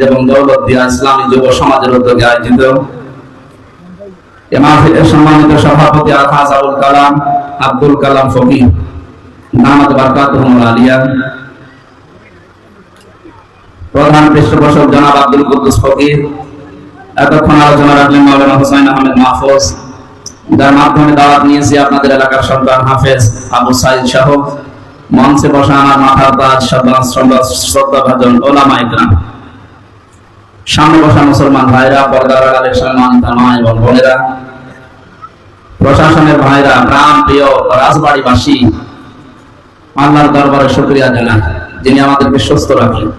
এবং দৌলতদিয়া ইসলামী যুব সমাজের উদ্যোগে আয়োজিত মাহফিলের সম্মানিত সভাপতি আলহাজ আব্দুল কালাম ফকির দামাত বারকাতুহুল আলিয়া, প্রধান পৃষ্ঠপোষক জনাব আব্দুল কুদ্দুস ফকির, এতক্ষণ আলোচনা রাখলেন মাওলানা হুসাইন আহমেদ মাহফুজ, যার মাধ্যমে দাওয়াত নিয়েছি আপনাদের এলাকার সন্তান হাফেজ আবু সাইদ সহ মঞ্চে বসা আমার মাথার তাজ শ্রদ্ধাভাজন ওলামা ইকরাম, সামনে বসা মুসলমান ভাইরা, পর্দার আড়ালের সম্মানিত মা এবং বোনেরা, প্রশাসনের ভাইরা, গ্রাম প্রিয় রাজবাড়িবাসী, আল্লাহর দরবারে শুকরিয়া জানাই যিনি আমাদেরকে সুস্থ রাখলেন।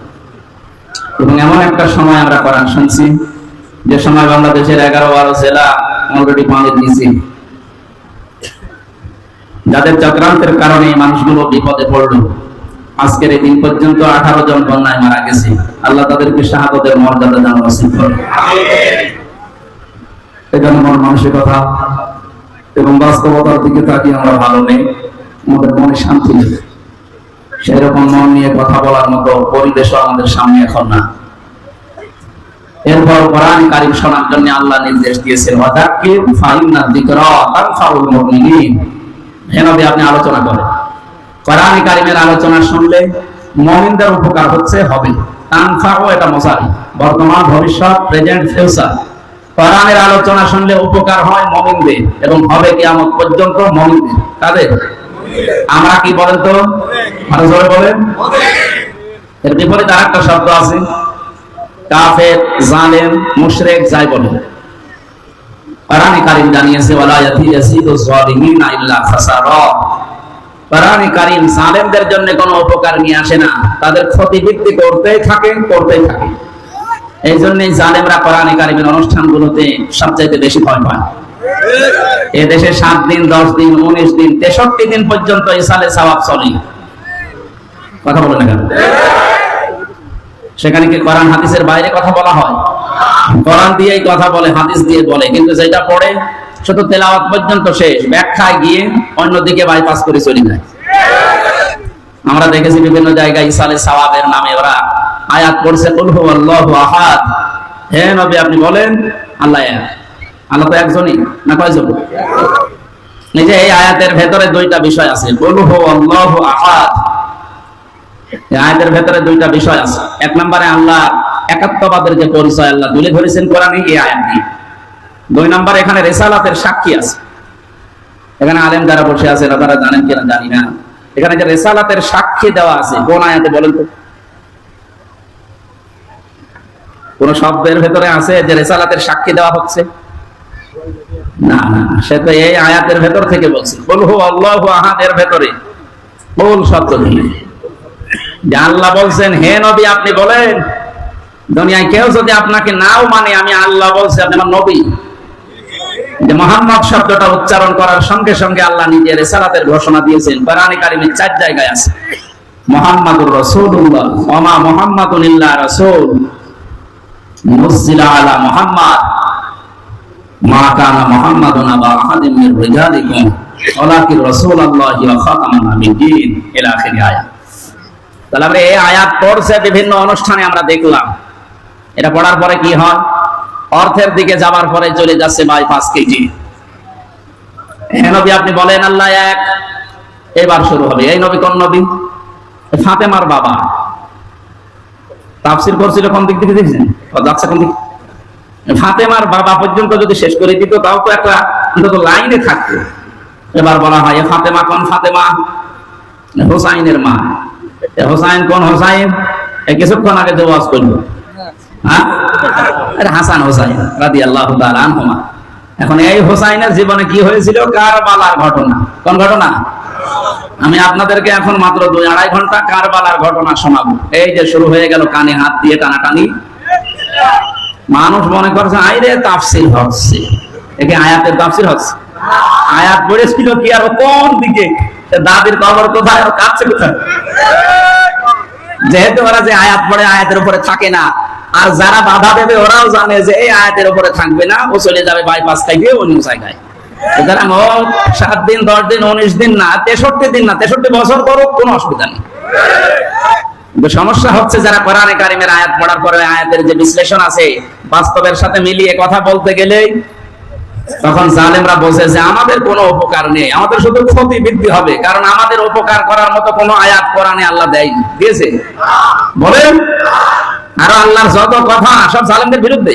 এবং এমন একটা সময় আমরা কোরআন শুনছি যে সময় বাংলাদেশের 11-12 জেলা অলরেডি পানির নিচে, যাদের চক্রান্তের কারণে মানুষগুলো বিপদে পড়লো। আজকের এই দিন পর্যন্ত 18 জন বন্যায় মারা গেছে। আল্লাহ তাদেরকে শাহাদাতের মর্যাদা দান নসিব করুন। এজন্য মন মানসিকতা এবং বাস্তবতার দিকে তাকিয়ে আমরা ভালো নেই, আমাদের মনে শান্তি নেই। সেই রকম মন নিয়ে কথা বলার মতো পরিবেশও আমাদের সামনে এখন না। এরপর কোরআন কারীম শোনার জন্য আল্লাহ নির্দেশ দিয়েছেন, ওয়াযাক্কির ফাইন্না যিকরা তানফাউল মুমিনিন। হে নবী, আপনি আলোচনা করেন। কোরআন কারীমের আলোচনা শুনলে মুমিনদের উপকার হচ্ছে, হবে। তানফাউ এটা মুসারি, বর্তমান, ভবিষ্যৎ, প্রেজেন্ট, ফিউচার। কোরআনের আলোচনা শুনলে উপকার হয় মুমিনদের এবং হবে কিয়ামত পর্যন্ত মুমিনদের। কাদের? আমরা কি বলেন তো? আরো জোরে বলেন। এর বিপরীতে আরেকটা শব্দ আছে, কাফের, জালেম, মুশরিক, যাই বলে। কোরআন কারীম জানিয়েছে, ওয়ালা ইয়াজিদুজ যালিমিনা ইল্লা খাসারা। কোরআন কারীম জালেমদের জন্য কোনো উপকার নিয়ে আসে না, তাদের ক্ষতি বৃদ্ধি করতেই থাকে। এই জন্যই জালেমরা কোরআন কারীমের অনুষ্ঠানগুলোতে সবচেয়ে বেশি ভয় পায়। এ দেশে 7 দিন, 10 দিন, 19 দিন, 63 দিন পর্যন্ত ইসালে সওয়াব চলে। কথা বলে না কেন? সেখানে কি কোরআন হাদিসের বাইরে কথা বলা হয়? কোরআন দিয়েই কথা বলে, হাদিস দিয়ে বলে, কিন্তু যেটা পড়ে শুধু তেলাওয়াত পর্যন্ত শেষ, ব্যাখ্যায় গিয়ে অন্যদিকে বাইপাস করে চলে যায়। আমরা দেখেছি বিভিন্ন জায়গায় ইসালে সওয়াবের নামে ওরা আয়াত পড়ছে, কুল হুয়াল্লাহু আহাদ। হে নবী, আপনি বলেন আল্লাহ এক। আল্লাহ তো একজনই, না কয়জন? এই যে এই আয়াতের ভেতরে 2টা বিষয় আছে, কুল হুয়াল্লাহু আহাদ। এই আয়াতের ভেতরে 2টা বিষয় আছে। এক নম্বরে আল্লাহ একাত্মবাদের যে পরিচয় আল্লাহ তুলে ধরেছেন কোরআনে এই আয়াত দিয়ে। 2 নম্বরে এখানে রিসালাতের সাক্ষী আছে। এখানে আলেম যারা বসে আছে তারা জানেন কিনা জানি না, এখানে যে রিসালাতের সাক্ষী দেওয়া আছে কোন আয়াতে বলেন তো? কোন শব্দের ভেতরে আছে যে রিসালাতের সাক্ষী দেওয়া হচ্ছে? না, সে তো এই আয়াতের ভেতর থেকে বলছে, কুল হুয়াল্লাহু আহাদ এর ভেতরে কুল শব্দ নেই। যে আল্লাহ বলছেন, হে নবী আপনি বলেন, দুনিয়ায় কেউ যদি আপনাকে নাও মানে, আমি আল্লাহ বলছি আপনি আমার নবী। যে মুহাম্মদ শব্দটা উচ্চারণ করার সঙ্গে সঙ্গে আল্লাহ নিজে রিসালাতের ঘোষণা দিয়েছেন। কোরআনে কারীমে 4 জায়গায় আছে, মুহাম্মাদুর রাসূলুল্লাহ ওয়া মা মুহাম্মাদুন ইল্লা রাসূল নুজিলা আলা মুহাম্মাদ মা কানা মুহাম্মাদুন আবা আহাদিন মির রিজালিকুম ওয়ালাকিন রাসূলুল্লাহি ওয়া খাতামান নাবিয়্যিন ইলা আখির আয়াত। তাহলে আমরা এই আয়াত পড়ছে বিভিন্ন অনুষ্ঠানে আমরা দেখলাম। এটা পড়ার পরে কি হয়? অর্থের দিকে যাবার পরে চলে যাচ্ছে 5 কেজি। হে নবী আপনি বলেন আল্লাহ এক। এবার শুরু হবে। এই নবী কোন নবী? ফাতেমার বাবা। তাফসীর করছিল কোন দিক থেকে দেখছেন? যাচ্ছে কোন দিক? ফাতেমার বাবা পর্যন্ত যদি শেষ করে দিত তাও তো একটা অন্তত লাইনে থাকতো। এবার বলা হয় ফাতেমা কোন ফাতেমা? হোসাইনের মা। হোসাইন কোন হোসাইন? কিছুক্ষণ আগে যে ওয়াজ করলো, হ্যাঁ, হাসান হোসাইন রাদিয়াল্লাহু তাআলা আনহুমা। এখন এই হোসাইনের জীবনে কি হয়েছিল? কারবালার ঘটনা। কোন ঘটনা? আমি আপনাদেরকে এখন মাত্র 2-2.5 ঘন্টা কারবালার ঘটনা শোনাবো। এই যে শুরু হয়ে গেল কানে হাত দিয়ে টানাটানি। মানুষ মনে করছে আইরে তাফসীর হচ্ছে, একে আয়াতের তাফসীর হচ্ছে। আয়াত পড়েছিল কি আর কোন দিকে? দাদির কবর কোথায় আর কাছে কোথায়? যেহেতু ওরা যে আয়াত পড়ে আয়াতের উপরে থাকে না, আর যারা বাধা দেবে ওরাও জানে যে এই আয়াতের উপরে থাকবে না, ও চলে যাবে বাইপাস খাইবে অন্য জায়গায়। সুতরাং ও 7 দিন, 10 দিন, 19 দিন না, 63 দিন না, 63 বছর করুক, কোনো অসুবিধা নেই। কিন্তু সমস্যা হচ্ছে যারা কোরআনে কারিমের আয়াত পড়ার পরে আয়াতের যে বিশ্লেষণ আছে বাস্তবের সাথে মিলিয়ে কথা বলতে গেলে তখন জালেমরা বোঝে যে আমাদের কোনো উপকার নেই, আমাদের শুধু ক্ষতি বৃদ্ধি হবে, কারণ আমাদের উপকার করার মতো কোনো আয়াত কোরআনে আল্লাহ দেয়নি, দিয়েছে বলেন? আর আল্লাহর যত কথা সব জালেমদের বিরুদ্ধে।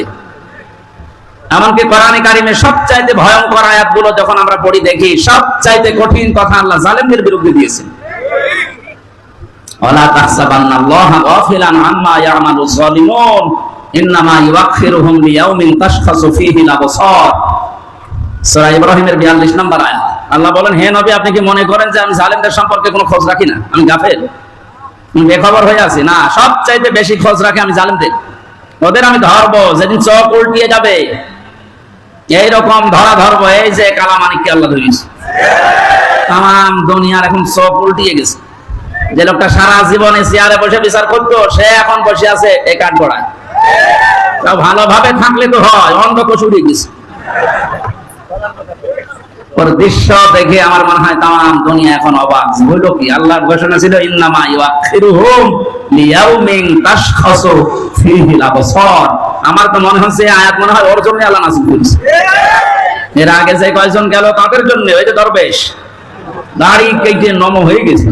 এমনকি কোরআনে কারিমে সবচাইতে ভয়ঙ্কর আয়াতগুলো যখন আমরা পড়ি দেখি সবচাইতে কঠিন কথা আল্লাহ জালেমদের বিরুদ্ধে দিয়েছেন। ওয়ালা তাহসাবান্নাল্লাহা গাফিলান আম্মা ইয়ামালুজ জালিমুন ইন্নামা ইউআখিরুহুম লিয়াউমিন তাশখাসু ফীহিল আবসার। সূরা ইব্রাহিমের 42 নম্বর আয়াত। আল্লাহ বলেন, হে নবী, আপনি কি মনে করেন যে আমি জালেমদের সম্পর্কে কোনো খোঁজ রাখি না? আমি গাফেল, আমি বেখবর হয়ে আছি? না, সবচাইতে বেশি খোঁজ রাখি আমি জালেমদের। ওদের আমি ধরবো যেদিন চোখ উল্টিয়ে যাবে, এইরকম ধরা ধরবো। এই যে কালামানিককে আল্লাহ ধরিয়েছে, তাম দুনিয়ার এখন চোখ উল্টিয়ে গেছে। যে লোকটা সারা জীবনে চেয়ারে বসে বিচার করতো সে এখন বসে আছে এই কাঠগড়ায়। ভালোভাবে থাকলে তো হয়, অন্ধকোষ উড়ে গেছে। ওর দৃশ্য দেখে আমার মনে হয় তাম দুনিয়া এখন অবাক। হইল কি? আল্লাহর ঘোষণা ছিল ইন্নামা ইউআখিরুহুম লিয়াউমিন তাশখাসু ফীহিল আবসার। আমার তো মনে হচ্ছে আয়াত মনে হয় ওর জন্য আল্লাহ নাযিল করেছে। এর আগে যে কয়জন গেল তাদের জন্য, ওই যে দরবেশ দাড়ি কেটে নম হয়ে গেছে।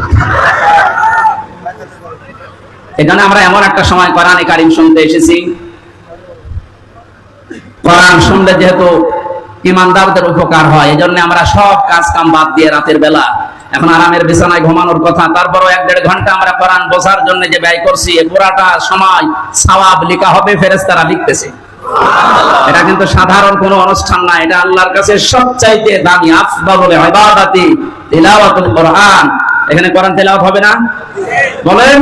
এখানে আমরা এমন একটা সময় কোরআনে কারিম শুনতে এসেছি, কোরআন শুনলে যেহেতু ইমানদারদের উপকার হয়, এই জন্য আমরা সব কাজ কাম বাদ দিয়ে রাতের বেলা এখন আরামের বিছানায় ঘুমানোর কথা, তারপরও 1-1.5 ঘন্টা আমরা কোরআন বোঝার জন্য যে ব্যয় করছি, পুরাটা সময় সওয়াব লেখা হবে, ফেরেশতারা লিখতেছে। এটা কিন্তু সাধারণ কোনো অনুষ্ঠান না, এটা আল্লাহর কাছে সবচাইতে দামি আফদালুল ইবাদাতি তিলাওয়াতুল কোরআন। এখানে কোরআন তেলাওয়াত হবে না? বলেন,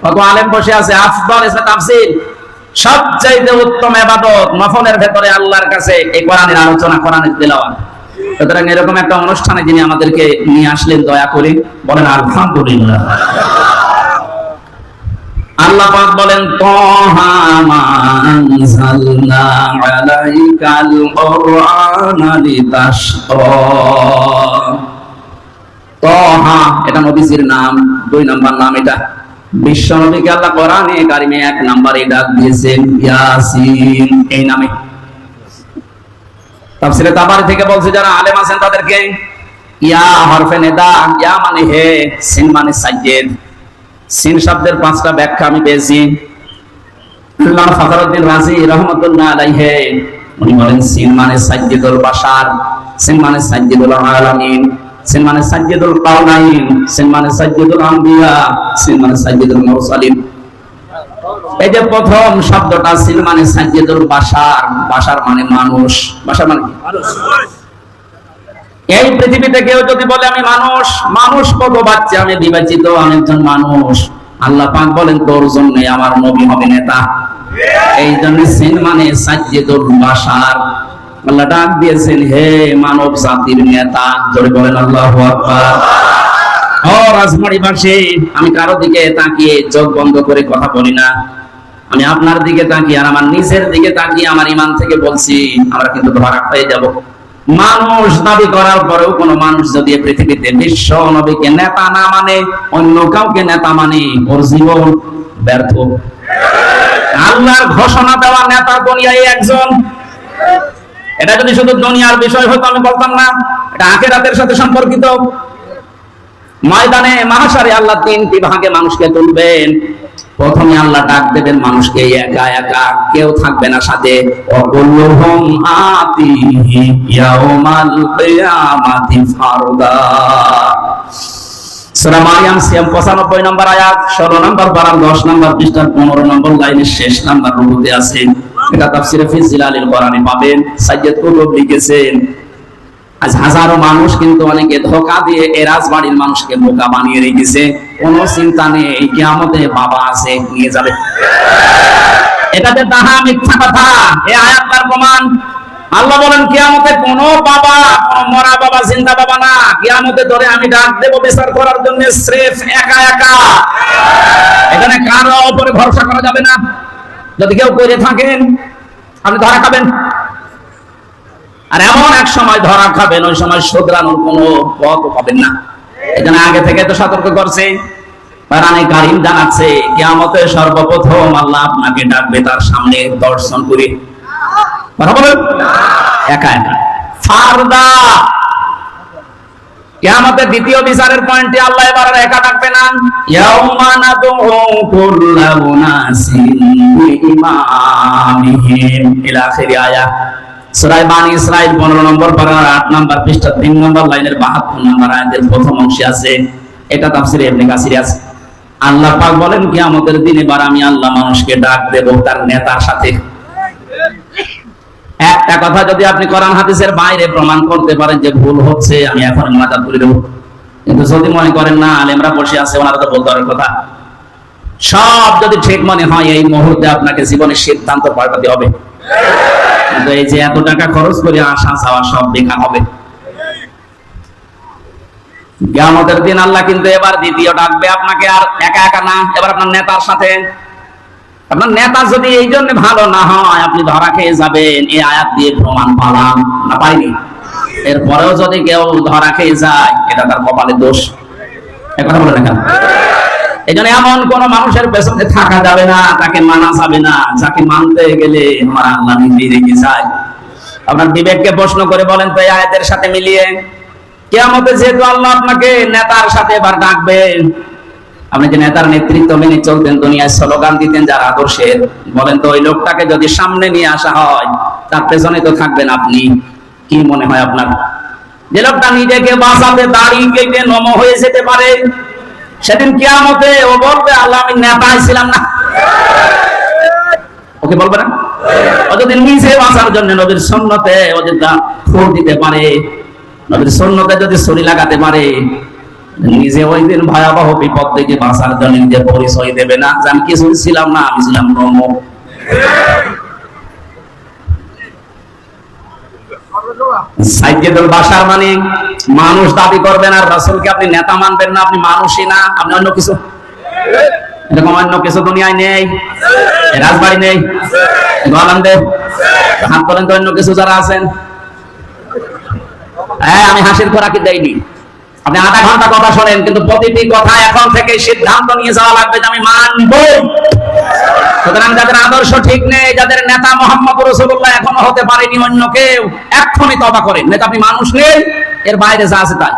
কত আলেম বসে আছে। আফদাল ইসলাম তাফসীর, সবচাইতে উত্তম ইবাদত নফলের ভেতরে আল্লাহর কাছে এই কোরআনের আলোচনা, কোরআনের তেলাওয়াত। সুতরাং এরকম একটা অনুষ্ঠানে যিনি আমাদেরকে নিয়ে আসলেন, দয়া করে বলেন আলহামদুলিল্লাহ। আল্লাহ পাক বলেন, তাহা মা আনজালনা আলাইকাল কুরআনা লিতাশকা। তাহা এটা নবীজির নাম, 2 নাম্বার নাম এটা। বিশ্ব নবীকে আল্লাহ কোরআনে কারিমে 1 নাম্বারে ডাক দিয়েছেন ইয়াসিন এই নামে। তাফসীরে তাবারী থেকে বলছে, যারা আলেম আছেন তাদেরকে ইয়া হরফে নিদা, ইয়া মানে হে, সিন মানে সাইয়্যিদ। সিন শব্দের 5টা ব্যাখ্যা আমি পেয়েছি। আল্লামা ফখরুদ্দিন রাজি রাহমাতুল্লাহ আলাইহি উনি বলেন, সিন মানে সাইয়্যিদুল বাশার, সিন মানে সাইয়্যিদুল আলামিন, সিন মানে সাইয়্যিদুল কাওনাইন, সিন মানে সাইয়্যিদুল আম্বিয়া, সিন মানে সাইয়্যিদুল মুরসালিন। এই যে প্রথম শব্দটা সিন মানে সাইয়্যিদুল বাশার, বাশার মানে মানুষ। বাশার মানে কি? মানুষ। এই পৃথিবীতে কেউ যদি বলে আমি মানুষ, মানুষ কত বাচ্চা, আমি বিবেচিত, আমি একজন মানুষ, আল্লাহ পাক বলেন তোর জন্য আমার নবী হবে নেতা। এই জন্য সিন মানে সাইয়্যিদুল বাশার। আল্লাহ ডাক দিয়েছেন, হে মানব জাতির নেতা। জোরে বলেন আল্লাহু আকবার। ও রাজবাড়িবাসী, আমি কারো দিকে তাকিয়ে চোখ বন্ধ করে কথা বলি না, আমি আপনার দিকে তাকিয়ে আর আমার নিজের দিকে তাকিয়ে আমার ঈমান থেকে বলছি, আমরা কিন্তু ধরা হয়ে যাব। মানুষ দাবি করার পরেও কোন মানুষ যদি পৃথিবীতে বিশ্ব নবীকে নেতা না মানে, অন্য কাউকে নেতা মানে, ওর জীবন ব্যর্থ। আল্লাহর ঘোষণা দেওয়া নেতা দুনিয়ায় একজন। এটা যদি শুধু দুনিয়ার বিষয় হতো আমি বলতাম না, এটা আখিরাতের সাথে সম্পর্কিত। ময়দানে মাহশারে আল্লাহ 3টি ভাগে মানুষকে তুলবেন। প্রথমে আল্লাহ ডাক দেবেন মানুষকে একা একা, কেউ থাকবে না সাথে। ওয়াকুল্লুহুম আতিহি ইয়াউমাল কিয়ামাতি ফারদা। সূরা মারইয়াম 95 নম্বর আয়াত, 16 নম্বর পারা 10 নম্বর পৃষ্ঠার 15 নম্বর লাইনের শেষ নাম্বার রুকুতে আছে। এটা তাফসীরে ফি জিলালিল কোরআনে পাবেন। সাইয়্যিদ কুতুব লিখেছেন, আজ হাজারো মানুষ কিন্তু অনেকে ধোঁকা দিয়ে এই রাজবাড়ির মানুষকে বোকা বানিয়ে রেখেছে। কোনো চিন্তা নেই, কিয়ামতে বাবা আছে, নিয়ে যাবে। এটাতে তাহা মিথ্যা কথা। এই আয়াতটার প্রমাণ। আল্লাহ বলেন কিয়ামতে কোনো বাবা, কোনো মরা বাবা, জিন্দা বাবা না। কিয়ামতে ধরে আমি ডাক দেব বিচার করার জন্য, স্রেফ একা একা। এখানে কারো উপরে ভরসা করা যাবে না। যদি কেউ করে থাকেন আপনি ধরা খাবেন। আর এমন এক সময় ধরা খাবেন, ওই সময় শুধরানোর কোনো পথ পাবেন না। এখানে আগে থেকে তো সতর্ক করছে, কোরআনে কারীম জানাচ্ছে কিয়ামতে সর্বপ্রথম আল্লাহ আপনাকে ডাকবে তার সামনে দর্শন করে। কথা বলেন, একা একা ফারদা। কিয়ামতের দ্বিতীয় বিচারের পয়েন্টে আল্লাহ এবার একা ডাকবে না। ইয়াউমা নাদউ কুল্লা উনাসিন বিইমামিহিম ইলা আখিরি আয়াত। সূরা বানী ইসরাঈল 15 নম্বর পারা 8 নম্বর পৃষ্ঠা 3 নম্বর লাইনের 72 নম্বর আয়াতের প্রথম অংশে আছে। এটা তাফসীরে ইবনে কাসিরে আছে। আল্লাহ পাক বলেন কিয়ামতের দিনে এবার আমি আল্লাহ মানুষকে ডাক দেব তার নেতার সাথে। একটা কথা যদি আপনি কোরআন হাদিসের বাইরে প্রমাণ করতে পারেন যে ভুল হচ্ছে, আমি এখন মাথা তুলে দেব। কিন্তু যদি মনে করেন না আলেমরা বসে আছে ওনারা তো বলতে পারার কথা, সব যদি ঠিক মনে হয় এই মুহূর্তে আপনাকে জীবনের সিদ্ধান্ত পাল্টাতে হবে। কিন্তু এই যে এত টাকা খরচ করে আসা যাওয়া সব বেকার হবে। কিয়ামতের দিন আল্লাহ কিন্তু এবার দ্বিতীয় ডাকবে আপনাকে, আর একা একা না, এবার আপনার নেতার সাথে। আপনার নেতা যদি এই জন্য ভালো না হয় আপনি ধরা খেয়ে যাবেন, এই আয়াত দিয়ে প্রমাণ পালাম না পাইনি। এরপরেও যদি কেউ ধরা খেয়ে যায় এটা তার কপালের দোষ। কথা বলে না, এই জন্য এমন কোন মানুষের পেছনে থাকা যাবে না, তাকে মানা যাবে না, যাকে মানতে গেলে আমার আল্লাহ নিজেই রেখে যায়। আপনার বিবেককে প্রশ্ন করে বলেন তো এই আয়াতের সাথে মিলিয়ে, কিয়ামতে যেহেতু আল্লাহ আপনাকে নেতার সাথে এবার ডাকবেন, আপনি যে নেতার নেতৃত্ব মেনে চলতেন, দুনিয়ায় স্লোগান দিতেন যার আদর্শের, বলেন তো ওই লোকটাকে যদি সামনে নিয়ে আসা হয় তার পেছনে তো থাকবেন আপনি। কি মনে হয় আপনার? যে লোকটা নিজেকে বাঁচাতে দাড়ি কেটে নম হয়ে যেতে পারে, সেদিন কিয়ামতে ও বলবে আল্লাহ আমি নেতাই ছিলাম না। ওকে বলবে না? ও যদি নিজে বাঁচার জন্য নবীর সুন্নতে ও যদি ফোর দিতে পারে, নবীর সুন্নতে যদি ছুরি লাগাতে পারে, নিজে ওই দিন ভয়াবহ বিপদ থেকে বাঁচার জন্য নিজে পরিচয় দেবে না যে আমি কিছু ছিলাম না, আমি ছিলাম ব্রহ্ম। সাইয়্যিদুল বাশার মানে মানুষ দাবি করবেন আর রাসূলকে আপনি নেতা মানবেন না, আপনি মানুষই না, আপনি অন্য কিছু। এরকম অন্য কিছু দুনিয়ায় নেই, রাজবাড়ি নেই, গোয়ালন্দে হাত করেন তো অন্য কিছু যারা আছেন। হ্যাঁ, আমি হাসির খোরাকি দেইনি। আপনি আধা ঘন্টা কথা শোনেন, কিন্তু প্রতিটি কথা এখন থেকে সিদ্ধান্ত নিয়ে যাওয়া লাগবে যে আমি মানব। সুতরাং যাদের আদর্শ ঠিক নেই, যাদের নেতা মুহাম্মদ রাসূলুল্লাহ এখনো হতে পারেনি অন্য কেউ, এক্ষুনি তওবা করেন, নেতা আপনি মানুষ নেই, এর বাইরে যা আছে তাই।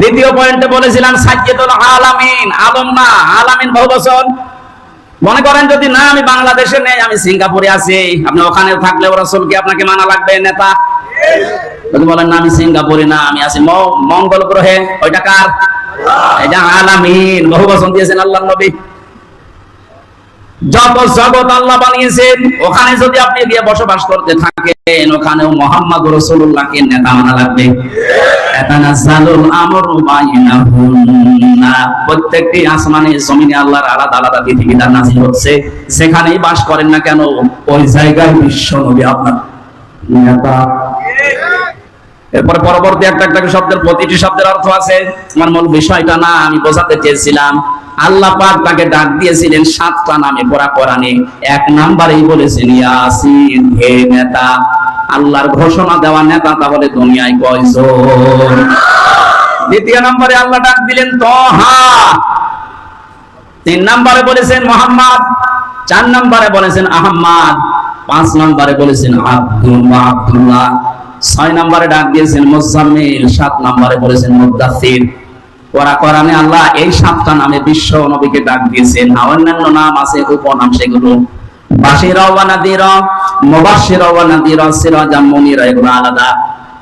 দ্বিতীয় পয়েন্টে বলেছিলাম সাইয়্যিদুল আলামিন, আলম না, আলামিন বহুবচন। মনে করেন যদি না আমি বাংলাদেশে নেই, আমি সিঙ্গাপুরে আছি, আপনি ওখানে থাকলেও রাসূলকে আপনাকে মানা লাগবে, নেতা। যদি বলেন না আমি সিঙ্গাপুরে না, আমি আছি মঙ্গল গ্রহে, ওইটা কার? এটা আলামিন, বহুবচন দিয়েছেন আল্লাহর নবী। যত জগৎ আল্লাহ বানিয়েছেন ওখানে যদি আপনি গিয়ে বসবাস করতে থাকেন, ওখানেও মুহাম্মদ রাসূলুল্লাহকে নেতা মানা লাগবে। তানাজ্জালুল আমরু বাইনাহুন্না, প্রত্যেকটি আসমানে জমিনে আল্লাহর আলাদা আলাদা বিধিবিধান নাযিল হচ্ছে। যেখানেই বাস করেন না কেন ওই জায়গায় বিশ্ব নবী আপনার নেতা। এরপরে পরবর্তী একটা শব্দের প্রতিটি শব্দের অর্থ আছে। আমার মূল বিষয়টা না, আমি বোঝাতে চেয়েছিলাম আল্লাহ পাক তাকে ডাক দিয়েছিলেন 7টা নামে পড়া কোরআনে। 1 নম্বরেই বলেছেন ইয়াসিন, হে নেতা। আল্লাহর ঘোষণা দেওয়া নেতা তাহলে দুনিয়ায় কয়জন? দ্বিতীয় নম্বরে আল্লাহ ডাক দিলেন তহা। 3 নম্বরে বলেছেন মুহাম্মদ, 4 নম্বরে বলেছেন আহমদ, 5 নম্বরে বলেছেন আব্দুল্লাহ, 6 নম্বরে ডাক দিয়েছেন মুজাম্মিল, 7 নম্বরে বলেছেন মুদাথির। কোরআনে আল্লাহ এই 7টা নামে বিশ্ব নবীকে ডাক দিয়েছেন। অন্যান্য নাম আছে, উপনাম, সেগুলো বাশিরা ওয়া নাযিরা, মুবাশশিরা ওয়া নাযিরা, সিরাজাম মুনিরা, এগুলো আলাদা।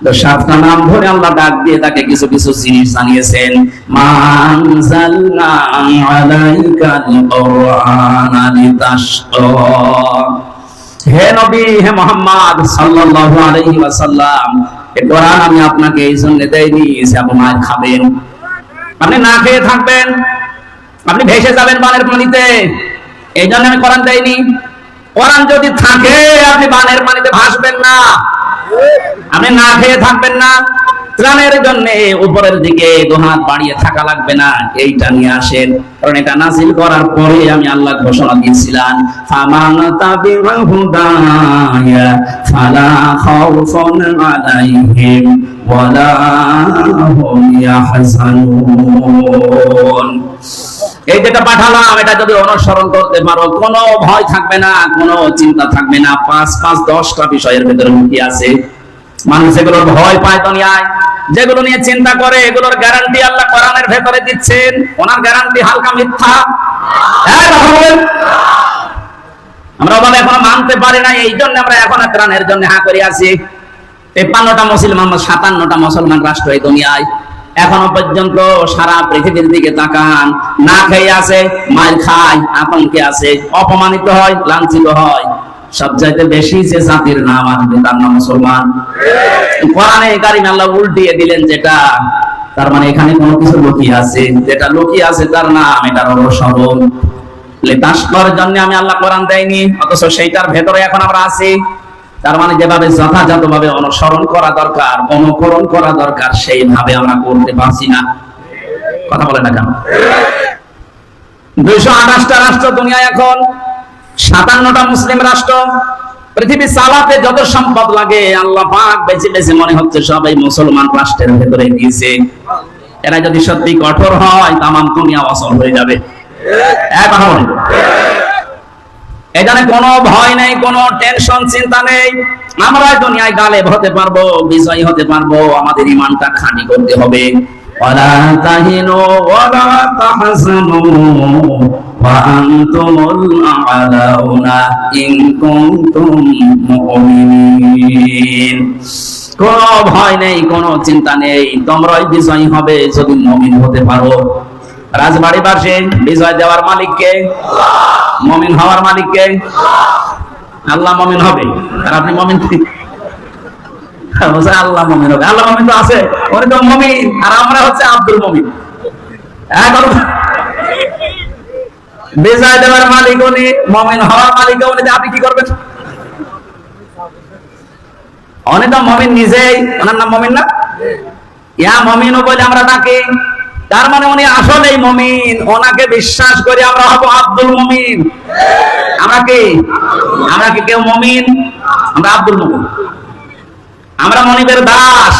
তো 7টা নাম ধরে আল্লাহ ডাক দিয়ে তাকে কিছু কিছু জিনিস জানিয়েছেন। মানজালনা আলাইকাল কুরআনা লিতাশকা, হে নবী, হে মুহাম্মদ সাল্লাল্লাহু আলাইহি ওয়াসাল্লাম, এই কোরআন আমি আপনাকে এই জন্য দেইনি যে আপনি মার খাবেন, আপনি না খেয়ে থাকবেন, আপনি ভেসে যাবেন বানের পানিতে, এই জন্য আমি কোরআন দেইনি। কোরআন যদি থাকে আপনি বানের পানিতে ভাসবেন না, আপনি না খেয়ে থাকবেন না, ত্রাণের জন্য উপরের দিকে দুহাত বাড়িয়ে থাকা লাগবে না, এইটা নিয়ে আসেন। কারণ এটা নাজিল করার পরে আমি আল্লাহ ঘোষণা দিয়েছিলাম, ফামান তাবিআ হুদায়া ফালা খাউফুন আলাইহিম ওয়ালা হুম ইয়াহজানুন। এই যেটা পাঠালাম এটা যদি অনুসরণ করতে পারো, কোনো ভয় থাকবে না, কোনো চিন্তা থাকবে না। 5-10টা বিষয়ের ভিতরে কি আছে? মানুষ যেগুলোর ভয় পায় দুনিয়ায়, যেগুলো নিয়ে চিন্তা করে, এগুলোর গ্যারান্টি আল্লাহ কোরআনের ভেতরে দিচ্ছেন। ওনার গ্যারান্টি হালকা মিথ্যা? হ্যাঁ, কথা বলেন। আমরা ওভাবে এখনো মানতে পারি না, এই জন্য আমরা এখন ত্রাণের জন্য হা করে আছি। 53টা মুসলমান, 57টা মুসলমান রাষ্ট্র এই দুনিয়ায়, এখনো পর্যন্ত সারা পৃথিবীর দিকে তাকান, না খেয়ে আছে, মার খায়, আতঙ্কে আছে, অপমানিত হয়, লাঞ্ছিত হয়। সবচাইতে বেশি যে জাতির নাম আসবে তার নাম মুসলমান। কোরআনে কারিমে আল্লাহ উল্টিয়ে দিলেন যেটা, তার মানে এখানে কোনো কিছু লুকিয়ে আছে, যেটা লুকিয়ে আছে তার নাম, এটার অনুসরণ। লেতাসবার জন্য আমি আল্লাহ কোরআন দেয়নি, অথচ সেইটার ভেতরে এখন আমরা আছি। তার মানে যেভাবে যথাযথভাবে অনুসরণ করা দরকার, অনুকরণ করা দরকার, সেইভাবে আমরা করতে পারছি না। কথা বলে না কেন? 228টা রাষ্ট্র দুনিয়ায় এখন, 57টা মুসলিম রাষ্ট্র। পৃথিবী চালাতে যত সম্পদ লাগে আল্লাহ পাক বেছে বেছে মনে হচ্ছে সব এই মুসলমান রাষ্ট্রের ভেতরে দিয়েছে। এরা যদি সত্যি কঠোর হয় তামাম দুনিয়া অচল হয়ে যাবে। এখানে কোনো ভয় নেই, কোনো টেনশন, চিন্তা নেই। আমরা দুনিয়ায় গালেব হতে পারবো, বিজয়ী হতে পারবো, আমাদের ঈমানটা খাঁটি করতে হবে। ওয়ালা তাহিনু ওয়ালা তাহজানু ওয়া আনতুমুল আ'লাউনা ইন কুনতুম মুমিনিন। কোনো ভয় নেই, কোনো চিন্তা নেই, তোমরাই বিজয়ী হবে যদি মুমিন হতে পারো। রাজবাড়ি পাশে বিজয় দেওয়ার মালিককে? মুমিন হওয়ার মালিককে? আল্লাহ মুমিন হবে, আর আপনি মুমিন? আল্লাহ মুমিন হবে। আল্লাহ মুমিন তো আছে, উনি তো মুমিন, আর আমরা হচ্ছে আব্দুল মুমিন। বিজয় দেওয়ার মালিক উনি, মুমিন হওয়ার মালিক উনি, আপনি কি করবেন? উনি তো মুমিন নিজেই, ওনার নাম মুমিন না? ইয়া মুমিন বলে আমরা ডাকি, তার মানে উনি আসলেই মুমিন। ওনাকে বিশ্বাস করে আমরা হব আব্দুল মুমিন। আমরা কি? আমরা কি কেউ মুমিন? আমরা আব্দুল মুমিন, আমরা মনিবের দাস,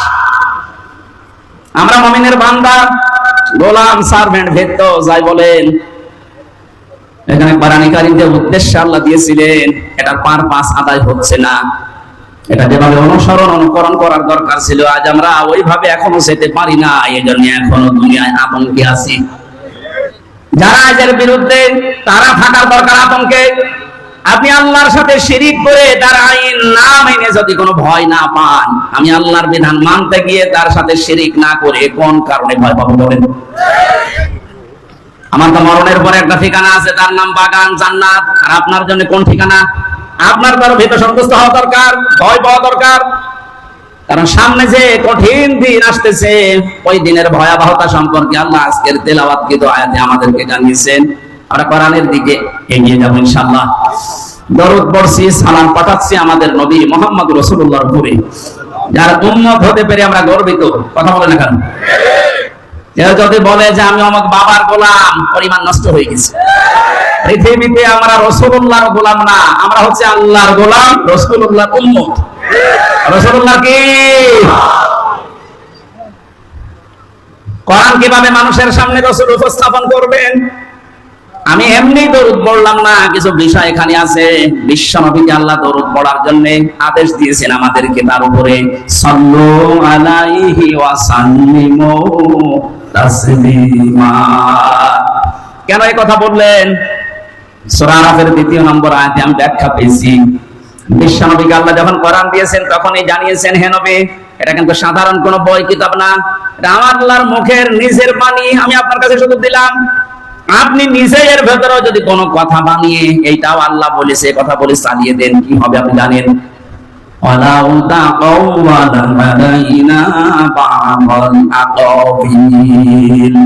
আমরা মুমিনের বান্দা, গোলাম, সার্ভেন্ট, ভেত্য যাই বলেন। এখানে কোরআনে কারীম যে উদ্দেশ্যে আল্লাহ দিয়েছিলেন, এটার পারপাস আদায় হচ্ছে না। এটা যেভাবে অনুসরণ অনুকরণ করার দরকার ছিল, আজ আমরা ওইভাবে এখনো যেতে পারি না। এই জন্য এখনো দুনিয়ায় আতঙ্কে আছি। যারা এর বিরুদ্ধে, তারা থাকার দরকার আতঙ্কে। আপনি আল্লাহর সাথে শিরিক করে তার আইন না মেনে যদি কোনো ভয় না পান, আমি আল্লাহর বিধান মানতে গিয়ে তার সাথে শিরিক না করে কোন কারণে ভয় পাবো বলেন? আমার তো মরণের পরে একটা ঠিকানা আছে, তার নাম বাগান জান্নাত। আর আপনার জন্য কোন ঠিকানা? আপনার তার ভীত সন্তুষ্ট হওয়া দরকার, ভয় পাওয়া দরকার। কারণ সামনে যে কঠিন দিন আসতেছে, ওই দিনের ভয়াবহতা সম্পর্কে আল্লাহ আজকের তেলাওয়াতকৃত আয়াতে আমাদেরকে জানিয়েছেন। আমরা কোরআনের দিকে এগিয়ে যাবো ইনশাআল্লাহ। দরুদ পড়ছি, সালাম পাঠাচ্ছি আমাদের নবী মুহাম্মদ রাসূলুল্লাহর উপরে, যার উম্মত হতে পেরে আমরা গর্বিত। কথা বলে না কেন? কেউ যদি বলে যে আমি অমুক বাবার গোলাম, পরিমাণ নষ্ট হয়ে গেছে। পৃথিবীতে আমরা রাসূলুল্লাহর গোলাম না, আমরা হচ্ছে আল্লাহর গোলাম, রাসূলুল্লাহর উম্মত। রাসূলুল্লাহ কি? কোরআন কিভাবে মানুষের সামনে রাসূল উপস্থাপন করবেন? আমি এমনি দরুদ পড়লাম না, কিছু বিষয় এখানে আছে। বিশ্ব নবীকে আল্লাহ দরুদ পড়ার জন্য আদেশ দিয়েছেন আমাদেরকে, তার উপরে সাল্লু আলাইহি ওয়া সাল্লিমু তাসলিমা। কেন এই কথা বললেন? সূরা আরাফের 2 নম্বর আয়াতে আমি ব্যাখ্যা পেয়েছি। বিশ্ব নবীকে আল্লাহ যখন কোরআন দিয়েছেন তখনই জানিয়েছেন, হে নবী, এটা কিন্তু সাধারণ কোনো বই কিতাব না, এটা আমার আল্লাহর মুখের নিজের বাণী। আমি আপনার কাছে শুধু দিলাম, আপনি নিজে এর ভেতরে যদি কোনো কথা বানিয়ে এইটাও আল্লাহ বলেছে কথা বলে চালিয়ে দেন, কি হবে আপনি জানেন? ওয়ালাউ তাকাওয়ালা আলাইনা বা'দাল আকাবিল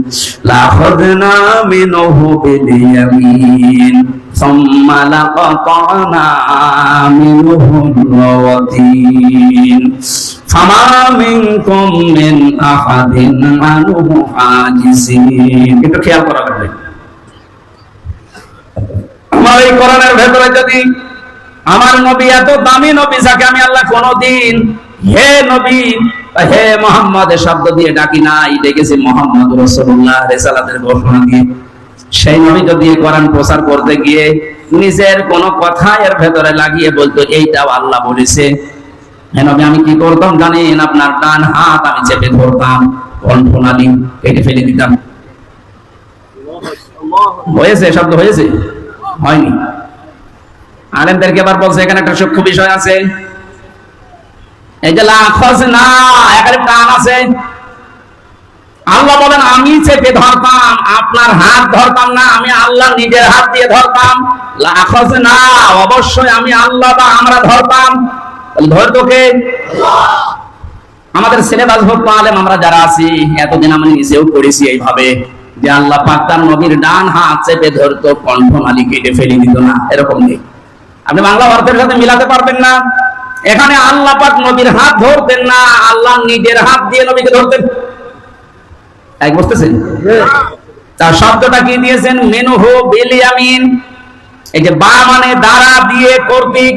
লাখাযনা মিনহু বিল ইয়ামিন সুম্মা লাকাতানা মিনহুল ওয়াতিন ফামা মিনকুম মিন আহাদিন আনহু হাজিসিন। একটু খেয়াল করা লাগবে। আমার এই কোরআনের ভেতরে যদি আমার নবী এত দামি নবী যাকে আমি আল্লাহ কোনদিন হে নবী হে মুহাম্মদ শব্দ দিয়ে ডাকি নাই, ডেকেছি মুহাম্মদ রাসূলুল্লাহ রিসালাতের ঘোষণা দিয়ে, সেই নবী যদি কোরআন প্রচার করতে গিয়ে নিজের কোন কথা এর ভেতরে লাগিয়ে বলতো এইটাও আল্লাহ বলেছে, হে নবী আমি কি করতাম জানেন? আপনার ডান হাত আমি চেপে ধরতাম, কণ্ঠনালী কেটে ফেলে দিতাম। হয়েছে? শব্দ হয়েছে? হয়নি। আলেমদেরকে আবার বলছে এখানে একটা সূক্ষ্ম বিষয় আছে, এই যে লাখাযনা এখানে টান আছে। আল্লাহ বলেন আমি চেপে ধরতাম, আপনার হাত ধরতাম না, আমি আল্লাহ নিজের হাত দিয়ে ধরতাম। লাখাযনা অবশ্যই আমি আল্লাহ বা আমরা ধরতাম। তাহলে ধরতো কে? আমাদের সিলেবাস ভুক্ত আলেম আমরা যারা আছি এতদিন আমি নিজেও পড়েছি এইভাবে যে আল্লাহ পাক তার নবীর ডান হাত চেপে ধরতো, কণ্ঠনালী কেটে ফেলে দিত না, এরকম নেই। আপনি বাংলা অর্থের সাথে মিলাতে পারবেন না। এখানে আল্লাহ পাক নবীর হাত ধরতেন না, আল্লাহ নিজের হাত দিয়ে নবীকে ধরতেন। এক বুঝতেছেন? তার শব্দটা কি দিয়েছেন? মিনহু বিল ইয়ামিন। এই যে বা মানে দ্বারা, দিয়ে, কর্তৃক।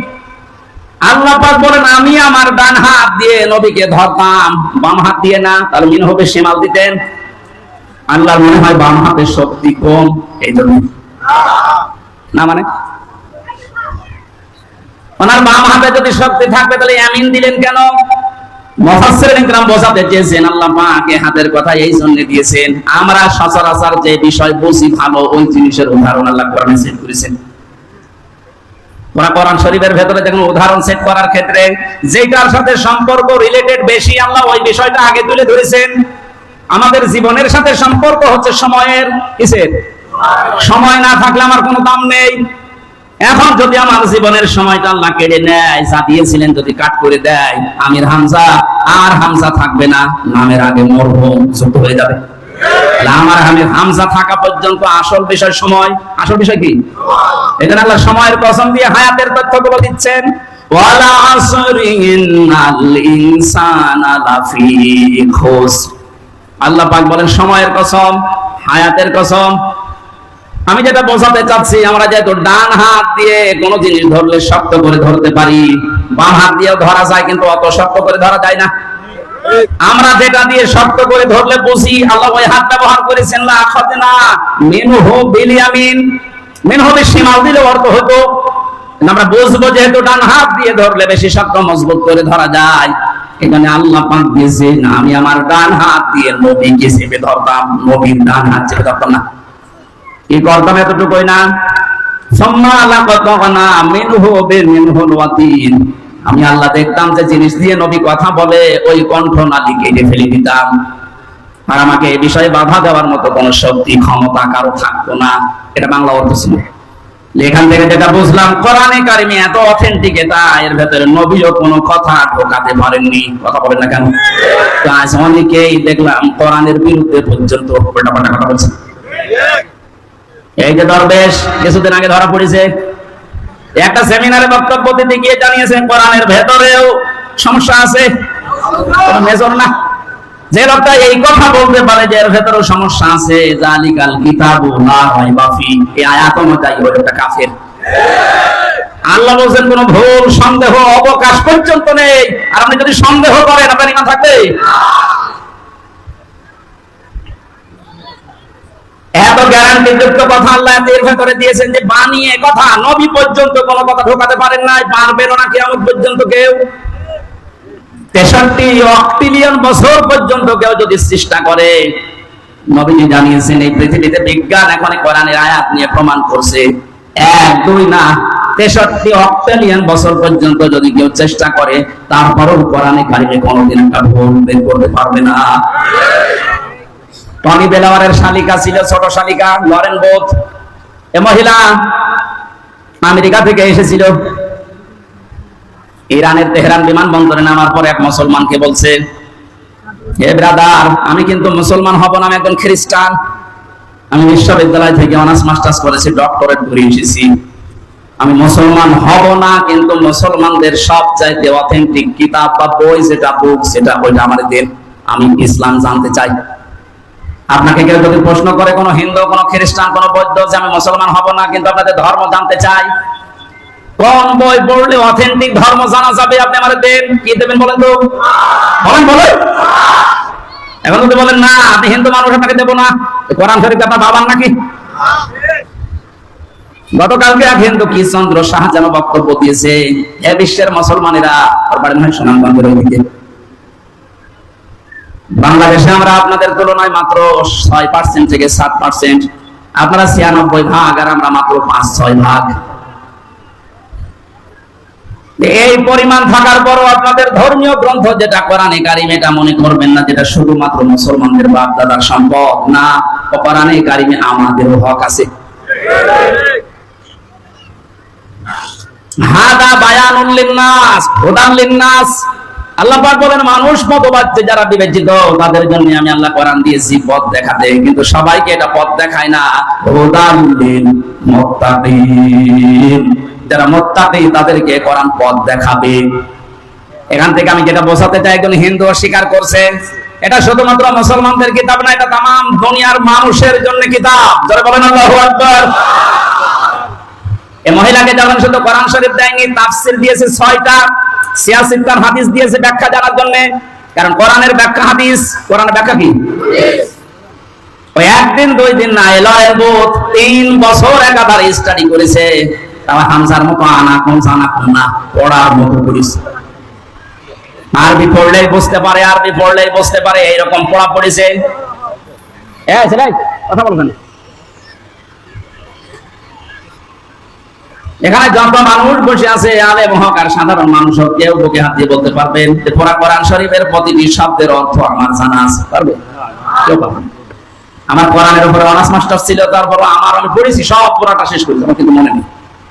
আল্লাহ পাক বলেন আমি আমার ডান হাত দিয়ে নবীকে ধরতাম, বাম হাত দিয়ে না। তাহলে মিনহু বে শিমাল দিতেন। আল্লাহর মনে হয় বাম হাতের শক্তি কম, এই জন্য না, মানে ওনার বাম হাতে যদি শক্তি থাকবে তাহলে ইয়ামিন দিলেন কেন? মুফাসসিরিন কিরাম বোঝাতে চেয়েছেন আল্লাহ পাক এই হাতের কথা এই জন্য দিয়েছেন, আমরা সচরাচর যে বিষয় বুঝি ভালো ওই জিনিসের উদাহরণ আল্লাহ কোরআনে সেট করেছেন। কোরআন শরীফের ভেতরে দেখুন উদাহরণ সেট করার ক্ষেত্রে যেটার সাথে সম্পর্ক রিলেটেড বেশি আল্লাহ ওই বিষয়টা আগে তুলে ধরেছেন। আমাদের জীবনের সাথে সম্পর্ক হচ্ছে সময়ের, কিসের? সময় না থাকলে আমার কোনো দাম নেই। এখন যদি আমার জীবনের সময়টা আল্লাহ কেড়ে নেয়, যা দিয়েছিলেন যদি কাট করে দেয়, আমির হামজা আর হামজা থাকবে না, নামের আগে মরহুম যুক্ত হয়ে যাবে। আমার আমির হামজা থাকা পর্যন্ত আসল বিষয় সময়। আসল বিষয় কি? এখানে আল্লাহ সময়ের কসম দিয়ে হায়াতের তথ্যগুলো দিচ্ছেন। ওয়ালা আসরি ইন্নাল ইনসানা লাফি খুসর। আল্লাহ পাক বলেন সময়ের কসম, হায়াতের কসম। আমি যেটা বোঝাতে চাচ্ছি, আমরা যেহেতু ডান হাত দিয়ে কোনো জিনিস ধরলে শক্ত করে ধরতে পারি, বাম হাত দিয়েও ধরা যায়, কিন্তু অত শক্ত করে ধরা যায় না। আমরা যেটা দিয়ে শক্ত করে ধরলে বুঝি, আল্লাহ ওই হাত ব্যবহার করেছেন লাখাযনা মিনহু বিল ইয়ামিন। মিনহু বে শিমাল দিলে অর্থ হতো আমরা বুঝবো যেহেতু ডান হাত দিয়ে ধরলে বেশি শক্ত মজবুত করে ধরা যায়। এখানে আল্লাহ পাক দিয়েছেন আমি আমার ডান হাত দিয়ে নবীকে চেপে ধরতাম, নবীর ডান হাত চেপে ধরতাম না। কি করতাম? এতটুকুই না, সুম্মা লাকাতানা মিনহু বিল ওয়াতিন। আমি আল্লাহ দেখতাম যে জিনিস দিয়ে নবী কথা বলে ওই কণ্ঠনালী কেটে ফেলে দিতাম, আর আমাকে এই বিষয়ে বাধা দেওয়ার মতো কোন শক্তি ক্ষমতা কারো থাকতো না। এটা বাংলা অর্থ ছিল। এখান থেকে যেটা বুঝলাম, কোরআনে কারিমে এত অথেন্টিক, এটা এর ভেতরে নবীও কোনো কথা ঢোকাতে পারেননি। কথা বলেন না কেন? তো আজ অনেকেই দেখলাম কোরআনের বিরুদ্ধে পর্যন্ত উল্টাপাল্টা কথা বলছে। এই যে দরবেশ কিছুদিন আগে ধরা পড়েছে, একটা সেমিনারে বক্তব্য দিতে গিয়ে জানিয়েছেন কোরআনের ভেতরেও সমস্যা আছে, মেজর না। যে লোকটা এই কথা বলতে পারে যে এর ভেতরেও সমস্যা আছে, জালিকাল কিতাবু লা রাইবা ফি, এই আয়াত অনুযায়ী ওই লোকটা কাফের। আল্লাহ বলেন কোনো ভুল সন্দেহ অবকাশ পর্যন্ত নেই। আর আপনি যদি সন্দেহ করেন আপনার ঈমান থাকবে? এত গ্যারান্টি যুক্ত কথা আল্লাহ এর ভেতরে দিয়েছেন যে বানিয়ে কথা, নবী পর্যন্ত কোনো কথা ঢোকাতে পারেন নাই, পারবেনও না কিয়ামত পর্যন্ত কেউ। 63 অক্টিলিয়ন বছর পর্যন্ত কেউ যদি চেষ্টা করে, নবীজি জানিয়েছেন এই পৃথিবীতে বিজ্ঞান এখন কোরআনের আয়াত নিয়ে প্রমাণ করছে, 1 2 না 63 অক্টিলিয়ন বছর পর্যন্ত যদি কেউ চেষ্টা করে, তারপরও কোরআনে কারিমে কোনোদিন একটা ভুল বের করতে পারবে না। টনি বেলাওয়ারের শালিকা ছিল, ছোট শালিকা লরেন বোথ। এ মহিলা আমেরিকা থেকে এসেছিল, ইরানের তেহরান বিমানবন্দরে নামার পর এক মুসলমানকে বলছে, হে ব্রাদার, আমি কিন্তু মুসলমান হব না, আমি একজন খ্রিস্টান। আমি বিশ্ববিদ্যালয় থেকে অনার্স মাস্টার্স করেছি, ডক্টরেট করে এসেছি। আমি মুসলমান হব না, কিন্তু মুসলমানদের সবচাইতে অথেন্টিক কিতাব বা বই যেটা বুক সেটা ওইটা আমার দেন, আমি ইসলাম জানতে চাই। আপনাকে কেউ যদি প্রশ্ন করে, কোন হিন্দু, কোন খ্রিস্টান, কোন বৌদ্ধ, যে আমি মুসলমান হব না কিন্তু আপনাদের ধর্ম জানতে চাই, কোন বই পড়লে অথেন্টিক ধর্ম জানা যাবে, আপনি আমাদের দেন, কি দেবেন বলেন তো? বলেন। এখন যদি বলেন না আপনি হিন্দু মানুষ, আপনাকে দেবো না, কোরআন শরীফ আপনার বাবার নাকি? গতকালকে এক হিন্দু কৃষ্ণচন্দ্র শাহ যেন বক্তব্য দিয়েছে, এ বিশ্বের মুসলমানেরা, ওর বাড়ি নয় সুনামগঞ্জের ওইদিকে, বাংলাদেশে আমরা আপনাদের তুলনায় মাত্র 6% থেকে 7%, আপনারা 96% আর আমরা মাত্র 5-6 ভাগ। এই পরিমাণ থাকার পরও আপনাদের ধর্মীয় গ্রন্থ যেটা কোরআনে কারিম, এটা মনে করবেন না যেটা শুধুমাত্র মুসলমানদের বাপ দাদার সম্পদ, না, কোরআনে কারিমে আমাদেরও হক আছে। হাদা বায়ানুল লিন্নাস, হুদান লিন্নাস। আল্লাহ পাক বলেন, মানুষ মতবাদে যারা বিবেচিত তাদের জন্য আমি আল্লাহ কোরআন দিয়েছি পথ দেখাতে, কিন্তু সবাইকে এটা পথ দেখায় না। হুদান লিল মুত্তাকিন, যারা মুত্তাকি তাদেরকে কোরআন পথ দেখাবে। এখান থেকে আমি যেটা বোঝাতে চাই, একজন হিন্দু অস্বীকার করছে এটা শুধুমাত্র মুসলমানদের কিতাব না, এটা তামাম দুনিয়ার মানুষের জন্য কিতাব। যারা বলেন আল্লাহু আকবার। এই মহিলাকে যখন শুধু কোরআন শরীফ দেয়নি, তাফসীর দিয়েছে 6টা, 86টা হাদিস দিয়েছে ব্যাখ্যা জানার জন্য। কারণ কোরআনের ব্যাখ্যা হাদিস, কোরআনের ব্যাখ্যা কি? ওই একদিন 2 দিন না, এলয়ের বোধ 3 বছর একাধার স্টাডি করেছে। তারা হামজার মতো আনা কোন জানা কোন না পড়ার মতো করেছে। আরবি পড়লেই বুঝতে পারে, আরবি পড়লেই বুঝতে পারে, এইরকম পড়া পড়েছে। সেটাই কথা বলবেন। এখানে যত মানুষ বসে আছে, আলেম হোক আর সাধারণ মানুষ হোক, কেউ বুকে হাত দিয়ে বলতে পারবেন যে পুরা কোরআন শরীফের প্রতিটি শব্দের অর্থ আমার জানা আছে? পারবে? কেউ পারবে? আমার কোরআনের উপরে অনার্স মাস্টার্স ছিল, তারপর আমি পড়েছি, সব পুরাটা শেষ করেছি, আমার কিন্তু মনে নেই।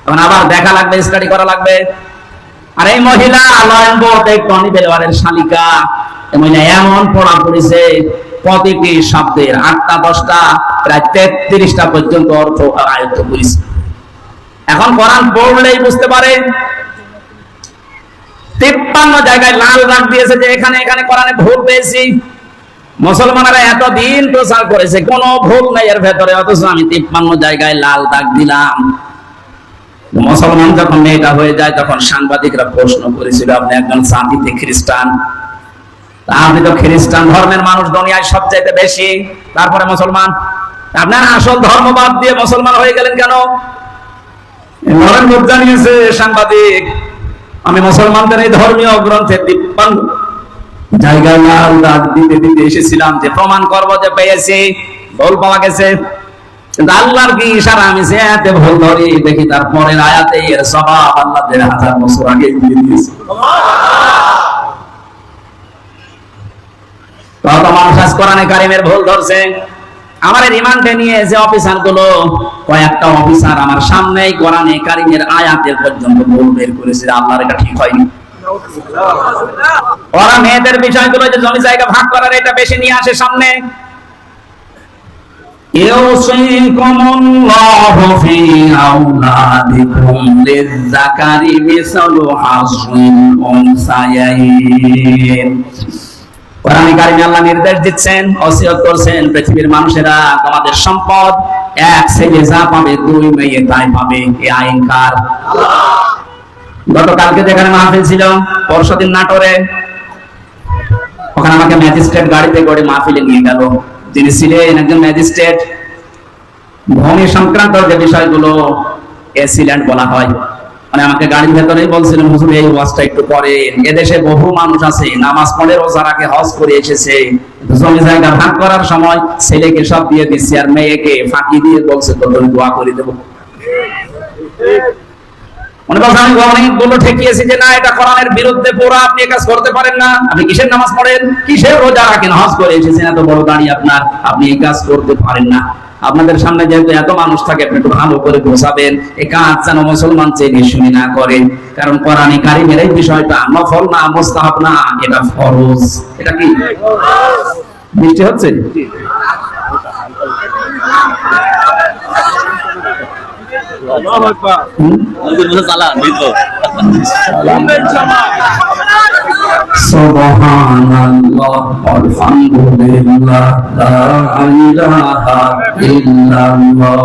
এখন আবার দেখা লাগবে, স্টাডি করা লাগবে। আর এই মহিলা লয়ন বোর্ড, এই টনি বেলওয়ারের শালিকা, এই মহিলা এমন পড়া পড়েছে, প্রতিটি শব্দের 8টা 10টা প্রায় 33টা পর্যন্ত অর্থ আয়ত্ত করেছে। এখন কোরআন পড়লেই বুঝতে পারে। 53 জায়গায় লাল দাগ দিয়েছে যে এখানে এখানে কোরআনে ভুল পেয়েছি। মুসলমানেরা এতদিন প্রচার করেছে কোনো ভুল নাই এর ভেতরে, অথচ আমি 53 জায়গায় লাল দাগ দিলাম। মুসলমান যখন মেয়েটা হয়ে যায়, তখন সাংবাদিকরা প্রশ্ন করেছিল, আপনি একজন জাতিতে খ্রিস্টান, আপনি তো খ্রিস্টান ধর্মের মানুষ দুনিয়ায় সবচাইতে বেশি, তারপরে মুসলমান, আপনার আসল ধর্ম বাদ দিয়ে মুসলমান হয়ে গেলেন কেন? জানিয়েছে সাংবাদিক, আমি মুসলমানদের এই ধর্মীয় গ্রন্থে 53 জায়গায় লাল দাগ দিতে দিতে এসেছিলাম যে প্রমাণ করবো যে পেয়েছি, ভুল পাওয়া গেছে। কিন্তু আল্লাহর কি ইশারা, আমি যে আয়াতে ভুল ধরি দেখি তারপরের আয়াতে এর সওয়াব আল্লাহ 1000 বছর আগে দিয়ে দিয়েছে। কত মানুষ আজ কোরআনে কারিমের ভুল ধরছে। আমার রিমান্ডে নিয়ে যে অফিসার গুলো, কয়েকটা অফিসার আমার সামনেই কোরআনে কারিমের আয়াতের পর্যন্ত ভুল বের করেছে। আল্লাহর এটা ঠিক হয়নি। ওরা মেয়েদের বিষয়গুলো যে জমি জায়গা ভাগ করার, এটা বেশি নিয়ে আসে সামনে। ইউসিকুমুল্লাহু ফি আওলাদিকুম লিয-যাকারি মিসলু হাযযিল উনসায়াইন। কোরআনে কারিমে আল্লাহ নির্দেশ দিচ্ছেন, ওসিয়ত করছেন, পৃথিবীর মানুষেরা তোমাদের সম্পদ এক ছেলে যা পাবে 2 মেয়ে তাই পাবে। এই আইন কার? আল্লাহ। গতকালকে যেখানে মাহফিল ছিল, পরশুদিন নাটোরে, ওখানে আমাকে ম্যাজিস্ট্রেট গাড়িতে করে মাহফিলে নিয়ে গেল। যিনি ছিলেন একজন ম্যাজিস্ট্রেট। ভূমি সংক্রান্ত যে বিষয়গুলো এসিল্যান্ড বলা হয়, মানে আমাকে গাড়ির ভেতরেই বলছিলেন, হুজুর এই ওয়াজটা একটু করেন। এদেশে বহু মানুষ আছে নামাজ পড়ে রোজা রাখে, হজ করে এসেছে, জমি জায়গা ভাগ করার সময় ছেলেকে সব দিয়ে দিচ্ছে আর মেয়েকে ফাঁকি দিয়ে বলছে তো দোয়া করে দেবো। মনে করছেন আমি অনেকগুলো ঠেকিয়েছি যে না, এটা কোরআনের বিরুদ্ধে, পুরো আপনি কাজ করতে পারেন না। আপনি কিসের নামাজ পড়েন, কিসের রোজা রাখেন, হজ করে এসেছেন, এত বড় গাড়ি আপনার, আপনি এই কাজ করতে পারেন না। আপনাদের সামনে যেহেতু এত মানুষ থাকে, আপনি একটু ভালো করে বোঝাবেন এই কাজ যেন মুসলমান চেনে শুনি না করে। কারণ কোরআনে কারিমের এই বিষয়টা নফল না, মুস্তাহাব না, এটা ফরজ। এটা কি বৃষ্টি হচ্ছে? সুবহানাল্লাহ আলহামদুলিল্লাহ লা ইলাহা ইল্লাল্লাহ।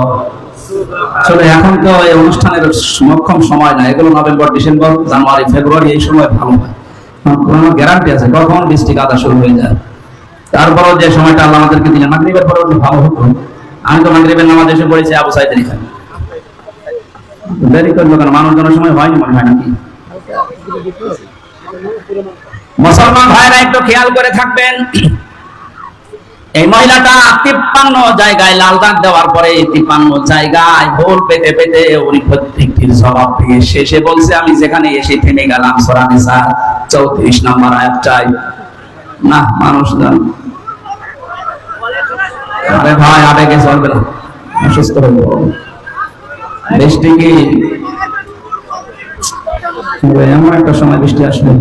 আসলে এখন তো এই অনুষ্ঠানের মোক্ষম সময় না, এগুলো নভেম্বর, ডিসেম্বর, জানুয়ারি, ফেব্রুয়ারি এই সময় ভালো হয়। কোনো গ্যারান্টি আছে কখন বৃষ্টি কাদা শুরু হয়ে যায়। তারপরও যে সময়টা আল্লাহ আমাদেরকে দিলেন, মাগরিবের পরে ভালো হতো। আমি তো মাগরিবের নামাজ এসে পড়েছি আবু সাইদের এখানে, দেরি করলো কেন? মানুষজনের সময় হয়নি মনে হয় নাকি? মুসলমান ভাইরা একটু খেয়াল করে থাকবেন, এই মহিলাটা 53 জায়গায় লাল দাগ দেওয়ার পরে 53 জায়গায় ভুল পেতে পেতে উনি প্রত্যেকটির জবাব দিয়ে শেষে বলছে, আমি যেখানে এসে থেমে গেলাম সূরা নিসা 34 নম্বর আয়াতটাই। না মানুষ জান, আরে ভাই আবেগে চলবে না, অসুস্থ হয়ে পড়বে। বৃষ্টি কি এমন একটা সময় বৃষ্টি আসবে?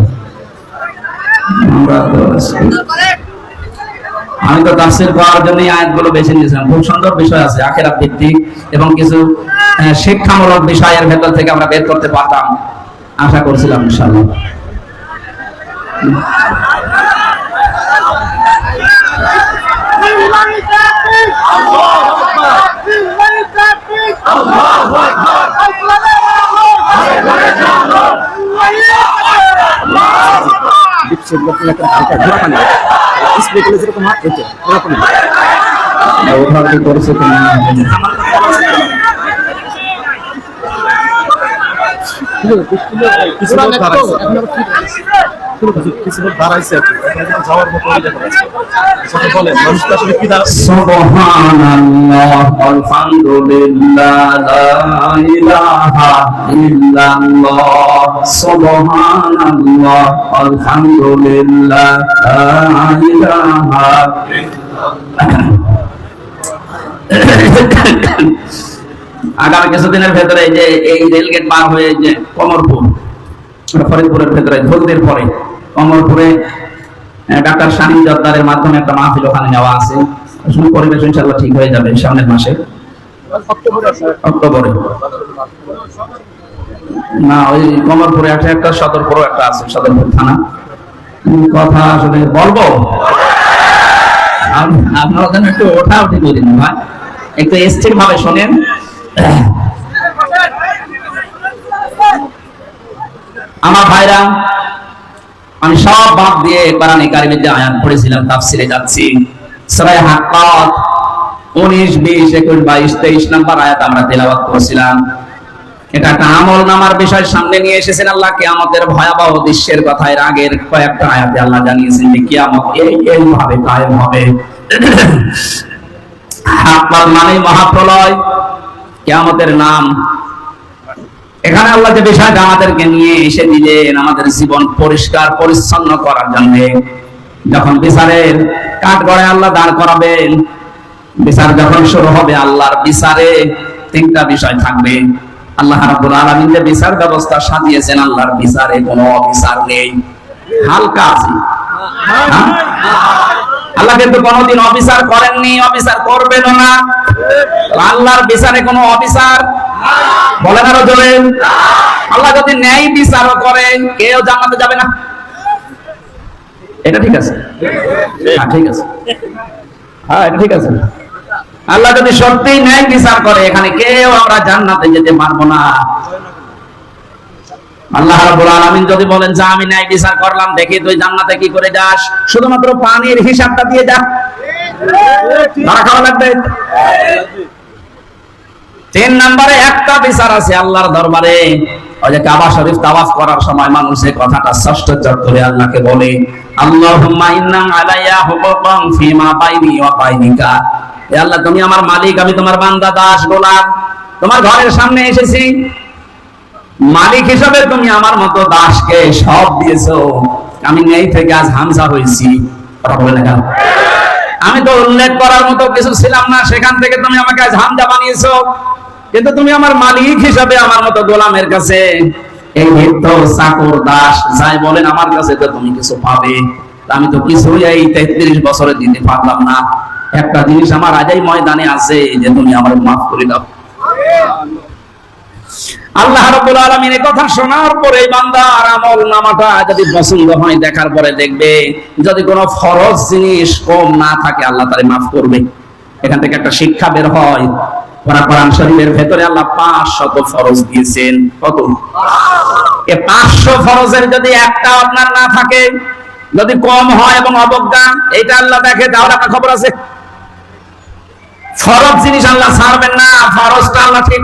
আমি তো তাফসীর করার জন্য আয়াতগুলো বেছে নিয়েছিলাম। খুব সুন্দর বিষয় আছে আখিরাত ভিত্তিক এবং কিছু শিক্ষামূলক বিষয়ের ভেতর থেকে আমরা বের করতে পারতাম, আশা করছিলাম ইনশাআল্লাহ। সুবহানাল্লাহ আলহামদুলিল্লাহ লা ইলাহা ইল্লাল্লাহ। সুবহানাল্লাহ আলহামদুলিল্লাহ লা ইলাহা আগামী কিছুদিনের ভেতরে যে এই রেলগেট পার হয়ে যে কমরপুর, ফরিদপুরের ভেতরে ধলদের পরে কমরপুরে ডাক্তার শাহিন জর্দারের মাধ্যমে একটা মাহফিল ওখানে নেওয়া আছে। আসলে পরিবেশ ইনশাআল্লাহ ঠিক হয়ে যাবে সামনের মাসে, অক্টোবরে। না ওই কমরপুরে একটা সদরপুরও একটা আছে, সদরপুর থানা। কথা আসলে বলবো, আপনারা যেন একটু ওঠা উঠি করেন ভাই, একটু স্থির ভাবে শোনেন। আমার ভাইরা, আমি সব বাদ দিয়ে কোরআনে কারিমের যে আয়াত পড়েছিলাম তাফসীরে যাচ্ছি। সূরা হাক্কাত 19, 20, 21, 22, 23 নম্বর আয়াত আমরা তেলাওয়াত করেছিলাম। এটা একটা আমল নামার বিষয় সামনে নিয়ে এসেছেন আল্লাহ। কিয়ামতের ভয়াবহ দৃশ্যের কথা এর আগের কয়েকটা আয়াতে আল্লাহ জানিয়েছেন যে কিয়ামত এইভাবে কায়েম হবে। হাক্কাত মানে মহাপ্রলয়, কিয়ামতের নাম। এখানে আল্লাহ যে বিষয়টা আমাদেরকে নিয়ে এসে দিলেন আমাদের জীবন পরিষ্কার পরিচ্ছন্ন করার জন্য। যখন বিচারের কাঠগড়ায় আল্লাহ দাঁড় করাবেন, বিচার যখন শুরু হবে, আল্লাহর বিচারে 3টা বিষয় থাকবে। আল্লাহ রাব্বুল আলামিন যে বিচার ব্যবস্থা সাজিয়েছেন, আল্লাহর বিচারে কোনো অবিচার নেই, হালকা আছে। আল্লাহ কিন্তু কোনোদিন অবিচার করেননি, অবিচার করবেনও না। আল্লাহর বিচারে কোনো অবিচার বলেন আরো জোরে। আল্লাহ যদি ন্যায় বিচারও করেন, কেউ জান্নাতে যাবে না। এটা ঠিক আছে? হ্যাঁ ঠিক আছে, হ্যাঁ এটা ঠিক আছে। আল্লাহ যদি সত্যিই ন্যায় বিচার করে, এখানে কেউ আমরা জান্নাতে যেতে পারবো না। আল্লাহ রাব্বুল আলামিন যদি বলেন যে আমি ন্যায় বিচার করলাম, দেখি তুই জান্নাতে কি করে যাস, শুধুমাত্র পানির হিসাবটা দিয়ে যা, ধরা খাওয়া লাগবে। 3 নম্বরে একটা বিচার আছে আল্লাহর দরবারে। ওই যে কাবা শরীফ তাওয়াফ করার সময় মানুষ এই কথাটা ষষ্ঠোচ্চার করে আল্লাহকে বলে, আল্লাহুম্মা ইন্না আলাইয়া হুকুকান ফিমা বাইনি ওয়া বাইনিকা। হে আল্লাহ, তুমি আমার মালিক, আমি তোমার বান্দা, দাস, গোলাম। তোমার ঘরের সামনে এসেছি, মালিক হিসাবে তুমি আমার মতো দাসকে সব দিয়েছো। আমি নেই থেকে আজ হামজা হয়েছি, কথা বলে না। আমি তো উল্লেখ করার মতো কিছু ছিলাম না, সেখান থেকে তুমি আমাকে আজ হামজা বানিয়েছো। কিন্তু তুমি আমার মালিক হিসাবে আমার মতো গোলামের কাছে এই নিত্য চাকর দাস যাই বলেন আমার কাছে তো তুমি কিছু পাবে। আমি তো কিছুই এই 33 বছরে দিতে পারলাম না। একটা জিনিস আমার আজই ময়দানে আছে, যে তুমি আমার মাফ করে দাও। আল্লাহ রাব্বুল আলামিন এই কথা শোনার পরে বান্দার আমলনামাটা যদি পছন্দ হয়, দেখার পরে দেখবে যদি কোনো ফরজ জিনিস কম না থাকে আল্লাহ তাআলা মাফ করবে। এখান থেকে একটা শিক্ষা বের হয়, কোরআন শরীফের ভেতরে আল্লাহ 500 ফরজ দিয়েছেন। কত? এই 500 ফরজের যদি একটা আপনার না থাকে, যদি কম হয় এবং অবজ্ঞা, এটা আল্লাহ দেখে, তাহলে আপনার খবর আছে। ফরজ জিনিস আল্লাহ ছাড়বেন না, ফরজটা আল্লাহ ঠিক